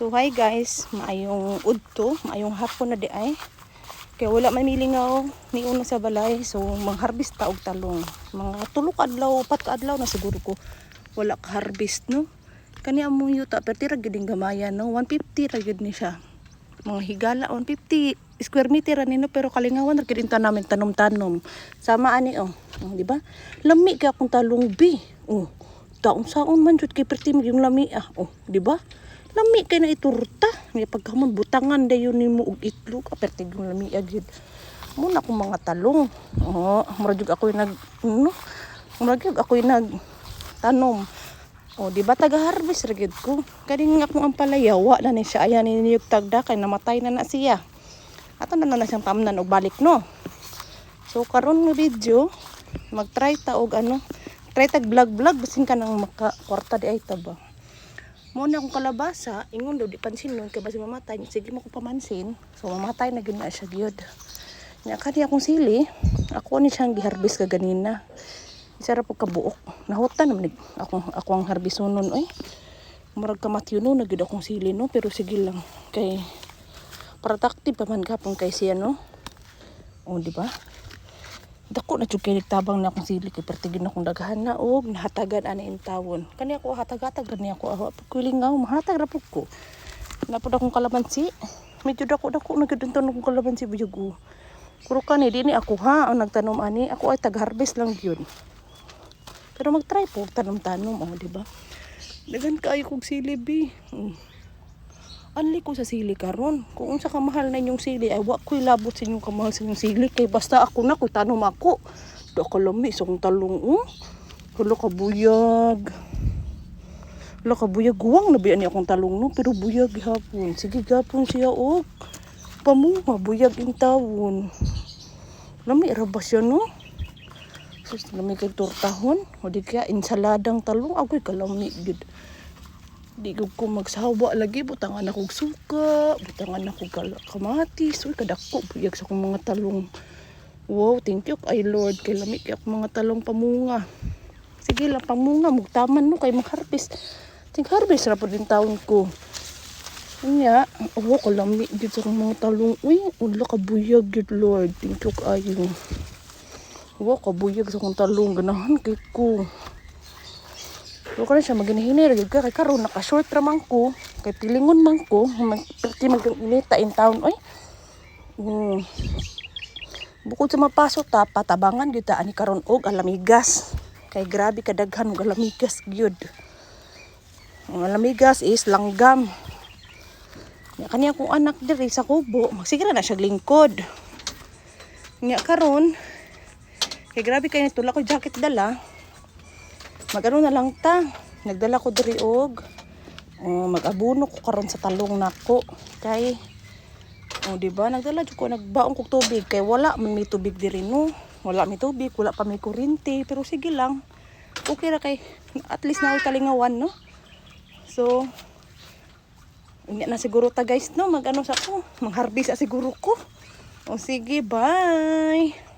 So hi guys, maayong udto, maayong hapon na di ay. Kaya wala may milingaw ni una sa balay, so mangharbist ta og talong. Mga 3 adlaw, 4 adlaw na siguro ko wala ka harvest no. Kani among yuta perti ra gid gamayan no, 150 ra gid ni siya. Mga higala 150 square meter ani no, pero kalingawan ra gid namin tanom-tanom. Sama ani di ba? Lami kay akong talong bi. Taong saon man jud kay perti yung lami di ba? Lami kay na iturta. May pagkamon butangan dayon nimo og itlog aperti yung lami agid. Muna akong mga talong. Mura jud ako nag tanom. Di ba taga-harvest ra gid ko. Kani nga akong ampalayawa na ni siya ayan ni tagda kay namatay na siya. Ato na siyang tamnan og balik no. So karon nga video mag-try ta og try tag vlog basin ka nang maka-kwarta di ay ta ba. Muna akong kalabasa, ingon daw di pansin nun kay basi mamatay. Sige mo ko pamansin. So mamatay na gyud na siya gyud. Nya kani akong sili, ako ni siyang giharvest ka ganina. Isa ra po kabuok. Nahutan naman ako ang harbisonon oy. Murag kamatyuno na gyud akong sili no, pero sige lang kay productive pa man gapon kay siya no. Di ba? Dako na jud kay tabang na akong sili kay pertigin akong daghan na og nahatagan ani intawon. Kani ako hatag-hatag gani ako pagkulingaw mahatag ra pud ko. Napod akong kalamansi. Medyo dako na gid akong kalamansi buyog. Puro kani dinhi ako ang nagtanom ani. Ako ay tag-harvest lang gyud. Pero mag-try po tanom-tanom di ba? Daghan kaayo kog sili bi. Anli ko sa sili karon. Kung unsa ka mahal na inyong sili ay wa ko'y labot sa inyong kamahal sa inyong sili kay basta ako na ko'y tanom ako. Do ka lami sa kong talong Hulo ka buyag. Guwang na biyan ni akong talong no, pero buyag gihapon. Sige gapon siya pamunga buyag intawon. Lami ra ba siya no? Sus lami kay tortahon o di kaya insaladang talong agoy kalami gid. Di ko magsawa lagi, butangan akong suka, butangan akong kamatis, kadako buyag sa akong mga talong. Wow, thank you ay Lord, kay lami kay akong mga talong pamunga. Sige lang pamunga, mugtaman no, kay mag-harvest. Harvest ra po din taon ko. Nya, kalami gid sa akong mga talong. Ulo ka buyag gid Lord, thank you ayo. Kabuyag sa akong talong, ganahan kay ko. So kaya siya maghinihini kay karon naka-short ra man ko kay tilingon man ko perti mag-inita in town bukod sa mapasok ta patabangan gyud ta ani karon og alamigas kay grabe kadaghan og alamigas gyud. Ang alamigas is langgam. Kani akong anak diri sa kubo magsigara na siya lingkod. Nya karon kay grabe kay nitula ko jacket dala. Magano na lang ta. Nagdala ko diri og mag-abono ko karon sa talong nako. Kay di ba nagdala jud ko nagbaon kog tubig kay wala man may tubig diri no. Wala may tubig, wala pa may kuryente, pero sige lang. Okay ra kay at least na kalingawan no. So unya na siguro ta guys no, magano sa ko, mangharvest siguro ko. Sige, bye.